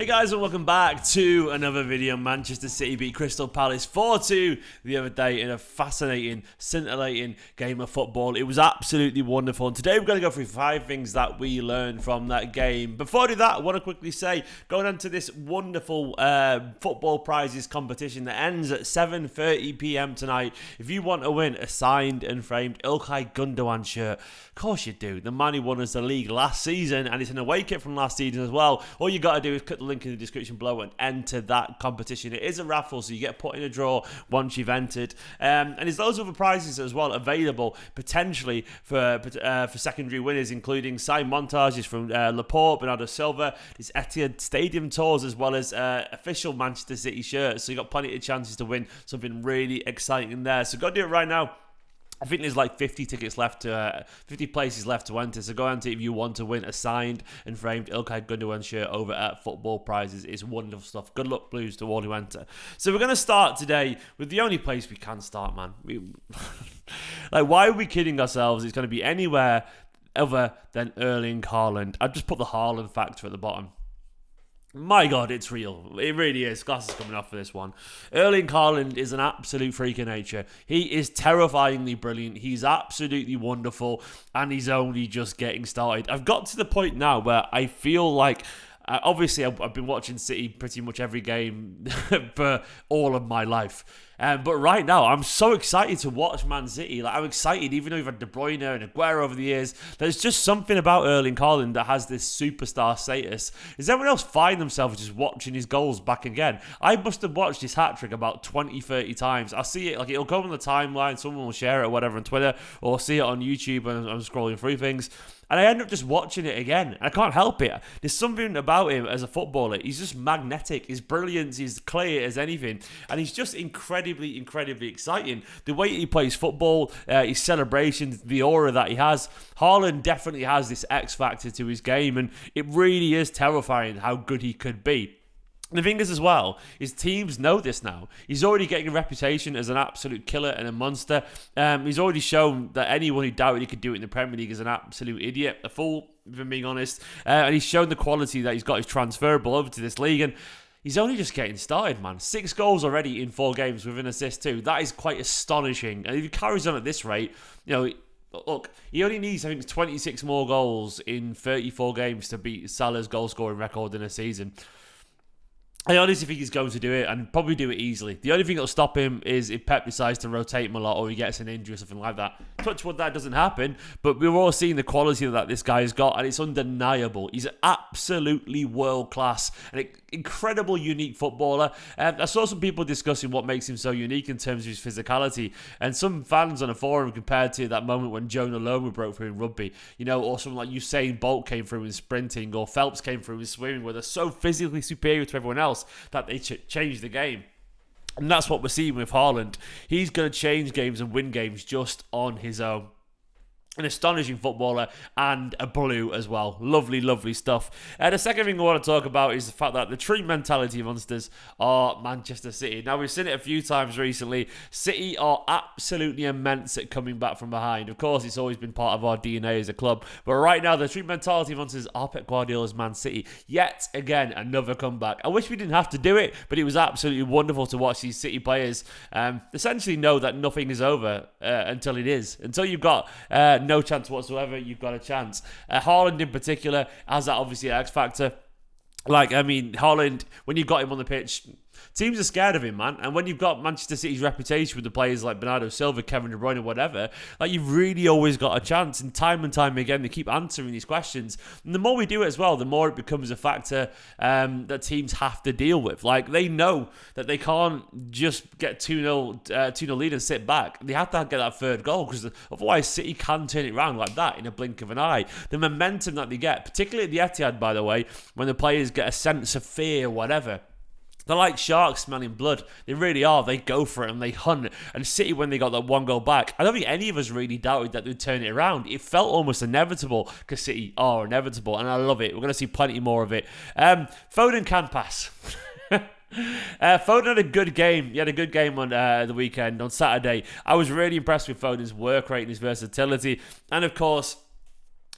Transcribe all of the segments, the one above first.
Guys, and welcome back to another video. Manchester City beat Crystal Palace 4-2 the other day in a fascinating, scintillating game of football. It was absolutely wonderful. And today we're going to go through 5 things that we learned from that game. Before I do that, I want to quickly say, going on to this wonderful football prizes competition that ends at 7:30 p.m. tonight. If you want to win a signed and framed 𝐿𝐿𝐴 shirt, of course you do. The man who won us the league last season, and it's an away kit from last season as well. All you got to do is click the link in the description below and enter that competition. It is a raffle, so you get put in a draw once you've entered. And there's loads of other prizes as well available potentially for secondary winners, including signed montages from Laporte, Bernardo Silva. There's Etihad Stadium tours as well as official Manchester City shirts. So you've got plenty of chances to win something really exciting there. So go do it right now. I think there's like 50 tickets left to 50 places left to enter, so go enter if you want to win a signed and framed 𝐿𝐴 shirt over at Football Prizes. It's wonderful stuff. Good luck, Blues, to all who enter. So we're going to start today with the only place we can start, man. Like, why are we kidding ourselves? It's going to be anywhere other than Erling Haaland. I've just put the Haaland factor at the bottom. My God, it's real. It really is. Glasses coming off for this one. Erling Haaland is an absolute freak of nature. He is terrifyingly brilliant. He's absolutely wonderful. And he's only just getting started. I've got to the point now where I feel like... obviously, I've been watching City pretty much every game for all of my life. But right now, I'm so excited to watch Man City. Like, I'm excited, even though we've had De Bruyne and Aguero over the years. There's just something about Erling Haaland that has this superstar status. Does everyone else find themselves just watching his goals back again? I must have watched his hat-trick about 20, 30 times. I see it, like, it'll go on the timeline, someone will share it or whatever on Twitter, or see it on YouTube and I'm scrolling through things. And I end up just watching it again. I can't help it. There's something about him as a footballer. He's just magnetic. His brilliance is clear as anything. And he's just incredibly exciting. The way he plays football, his celebrations, the aura that he has. Haaland definitely has this X factor to his game. And it really is terrifying how good he could be. The thing is as well, his teams know this now. He's already getting a reputation as an absolute killer and a monster. He's already shown that anyone who doubted he could do it in the Premier League is an absolute idiot, a fool, if I'm being honest. And he's shown the quality that he's got is transferable over to this league. And he's only just getting started, man. 6 goals already in 4 games with an assist too. That is quite astonishing. And if he carries on at this rate, you know... Look, he only needs, I think, 26 more goals in 34 games to beat Salah's goal-scoring record in a season. I honestly think he's going to do it and probably do it easily. The only thing that will stop him is if Pep decides to rotate him a lot or he gets an injury or something like that. Touch wood, that doesn't happen, but we're all seeing the quality that this guy has got and it's undeniable. He's absolutely world-class, an incredible, unique footballer. I saw some people discussing what makes him so unique in terms of his physicality, and some fans on a forum compared to that moment when Jonah Lomu broke through in rugby, you know, or someone like Usain Bolt came through in sprinting, or Phelps came through in swimming, where they're so physically superior to everyone else that they change the game. And that's what we're seeing with Haaland. He's going to change games and win games just on his own. An astonishing footballer and a blue as well. Lovely, lovely stuff. The second thing I want to talk about is the fact that the true mentality monsters are Manchester City. Now, we've seen it a few times recently. City are absolutely immense at coming back from behind. Of course, it's always been part of our DNA as a club. But right now, the true mentality monsters are Pep Guardiola's Man City. Yet again, another comeback. I wish we didn't have to do it, but it was absolutely wonderful to watch these City players essentially know that nothing is over until it is. Until you've got... no chance whatsoever, you've got a chance. Haaland in particular has that obviously X factor. Like, I mean, Haaland, when you've got him on the pitch, teams are scared of him, man. And when you've got Manchester City's reputation with the players like Bernardo Silva, Kevin De Bruyne, whatever, like, you've really always got a chance. And time again, they keep answering these questions. And the more we do it as well, the more it becomes a factor that teams have to deal with. Like, they know that they can't just get 2-0 lead and sit back. They have to get that third goal, because otherwise City can turn it around like that in a blink of an eye. The momentum that they get, particularly at the Etihad, by the way, when the players get a sense of fear, whatever. They're like sharks smelling blood. They really are. They go for it and they hunt. And City, when they got that 1 goal back, I don't think any of us really doubted that they'd turn it around. It felt almost inevitable, because City are inevitable, and I love it. We're going to see plenty more of it. Foden can pass. Foden had a good game. He had a good game on the weekend, on Saturday. I was really impressed with Foden's work rate and his versatility. And of course,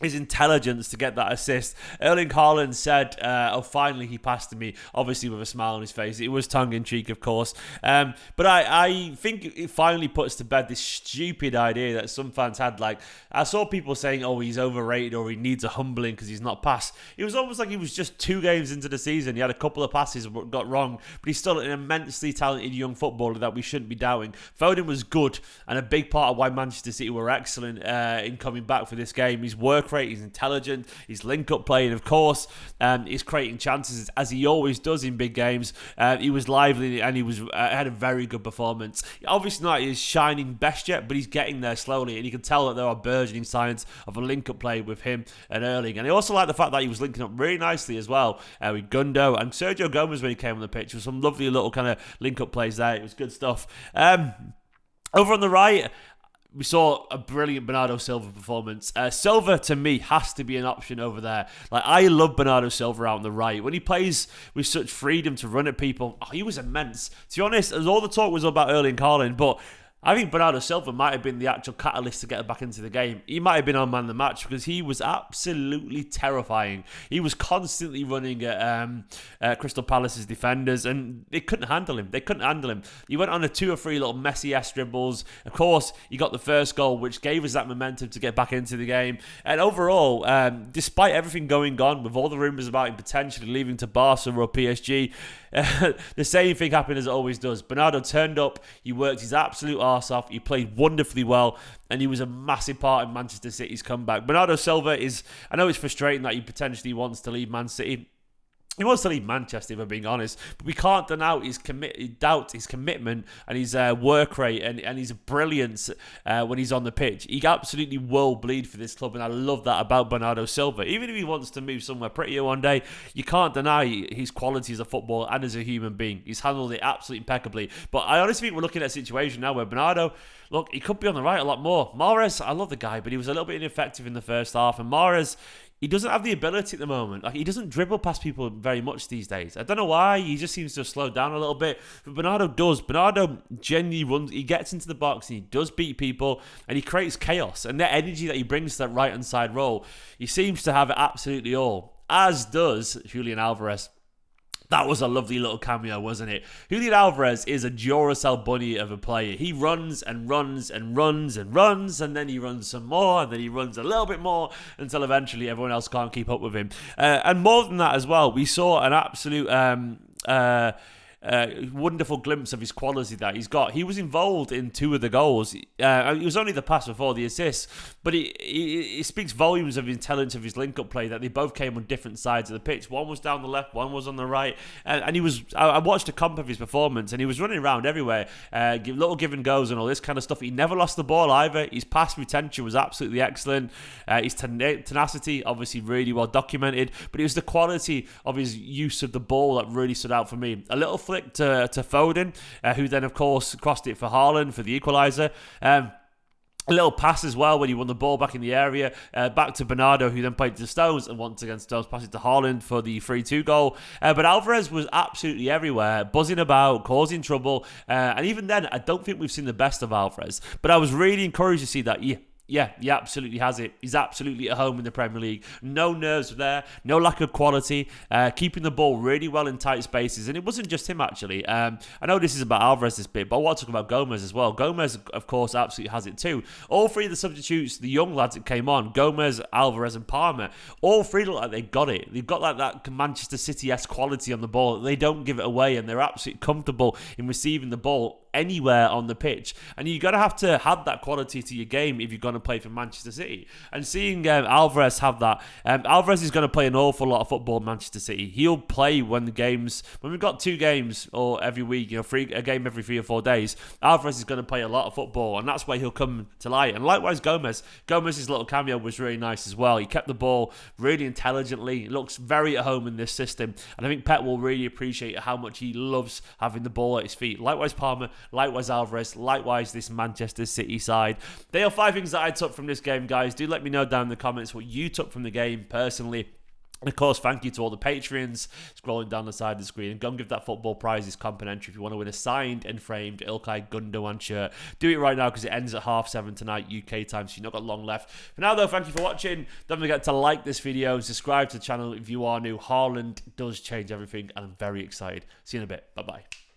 his intelligence to get that assist. Erling Haaland said, oh, finally he passed to me, obviously with a smile on his face. It was tongue-in-cheek, of course. But I think it finally puts to bed this stupid idea that some fans had. Like, I saw people saying, oh, he's overrated or he needs a humbling because he's not passed. It was almost like he was just 2 games into the season. He had a couple of passes got wrong, but he's still an immensely talented young footballer that we shouldn't be doubting. Foden was good and a big part of why Manchester City were excellent in coming back for this game. His work rate, he's intelligent, his link-up play, and of course, he's creating chances as he always does in big games. He was lively and he was had a very good performance. Obviously not his shining best yet, but he's getting there slowly, and you can tell that there are burgeoning signs of a link-up play with him and Erling. And I also like the fact that he was linking up really nicely as well with Gundo and Sergio Gomez when he came on the pitch. There was some lovely little kind of link-up plays there. It was good stuff. Over on the right, we saw a brilliant Bernardo Silva performance. Silva, to me, has to be an option over there. Like, I love Bernardo Silva out on the right. When he plays with such freedom to run at people, he was immense. To be honest, as all the talk was about Erling Haaland, but I think Bernardo Silva might have been the actual catalyst to get back into the game. He might have been our man of the match because he was absolutely terrifying. He was constantly running at Crystal Palace's defenders and they couldn't handle him. He went on a 2 or 3 little messy-ass dribbles. Of course, he got the first goal, which gave us that momentum to get back into the game. And overall, despite everything going on, with all the rumours about him potentially leaving to Barca or PSG, the same thing happened as it always does. Bernardo turned up, he worked his absolute arse off, he played wonderfully well, and he was a massive part in Manchester City's comeback. Bernardo Silva is, I know it's frustrating that he potentially wants to leave Man City. He wants to leave Manchester, if I'm being honest, but we can't doubt his commitment and his work rate and his brilliance when he's on the pitch. He absolutely will bleed for this club, and I love that about Bernardo Silva. Even if he wants to move somewhere prettier one day, you can't deny his quality as a footballer and as a human being. He's handled it absolutely impeccably. But I honestly think we're looking at a situation now where Bernardo, look, he could be on the right a lot more. Mahrez, I love the guy, but he was a little bit ineffective in the first half, and Mahrez, he doesn't have the ability at the moment. Like, he doesn't dribble past people very much these days. I don't know why. He just seems to have slowed down a little bit. But Bernardo does. Bernardo genuinely runs. He gets into the box and he does beat people and he creates chaos. And the energy that he brings to that right-hand side role, he seems to have it absolutely all. As does Julian Alvarez. That was a lovely little cameo, wasn't it? Julian Alvarez is a Duracell bunny of a player. He runs and runs and runs and runs, and then he runs some more, and then he runs a little bit more until eventually everyone else can't keep up with him. And more than that as well, we saw an absolute wonderful glimpse of his quality that he's got. He was involved in 2 of the goals. It was only the pass before the assist, but it speaks volumes of the intelligence of his link-up play that they both came on different sides of the pitch. One was down the left, one was on the right, and he was. I watched a comp of his performance, and he was running around everywhere, little give and goes and all this kind of stuff. He never lost the ball either. His pass retention was absolutely excellent. His tenacity, obviously, really well documented, but it was the quality of his use of the ball that really stood out for me. A little flick to Foden, who then, of course, crossed it for Haaland for the equaliser. A little pass as well when he won the ball back in the area, back to Bernardo, who then played to Stones, and once again Stones passed it to Haaland for the 3-2 goal. But Alvarez was absolutely everywhere, buzzing about, causing trouble, and even then, I don't think we've seen the best of Alvarez. But I was really encouraged to see that, yeah, he absolutely has it. He's absolutely at home in the Premier League. No nerves there, no lack of quality, keeping the ball really well in tight spaces. And it wasn't just him, actually. I know this is about Alvarez this bit, but I want to talk about Gomez as well. Gomez, of course, absolutely has it too. All 3 of the substitutes, the young lads that came on, Gomez, Alvarez and Palmer, all 3 look like they got it. They've got like that Manchester City-esque quality on the ball. They don't give it away, and they're absolutely comfortable in receiving the ball anywhere on the pitch, and you're going to have that quality to your game if you're going to play for Manchester City. And seeing Alvarez have that, Alvarez is going to play an awful lot of football in Manchester City. He'll play when we've got 2 games or every week, a game every 3 or 4 days. Alvarez is going to play a lot of football, and that's why he'll come to light. And likewise, Gomez's little cameo was really nice as well. He kept the ball really intelligently. He looks very at home in this system, and I think Pep will really appreciate how much he loves having the ball at his feet. Likewise, Palmer. Likewise, Alvarez. Likewise, this Manchester City side. They are 5 things that I took from this game, guys. Do let me know down in the comments what you took from the game personally. And of course, thank you to all the Patreons scrolling down the side of the screen. And go and give that football prizes complimentary if you want to win a signed and framed 𝐿𝐞𝐫𝐴 shirt. Do it right now because it ends at 7:30 tonight UK time, so you've not got long left. For now though, thank you for watching. Don't forget to like this video and subscribe to the channel if you are new. Haaland does change everything and I'm very excited. See you in a bit. Bye bye.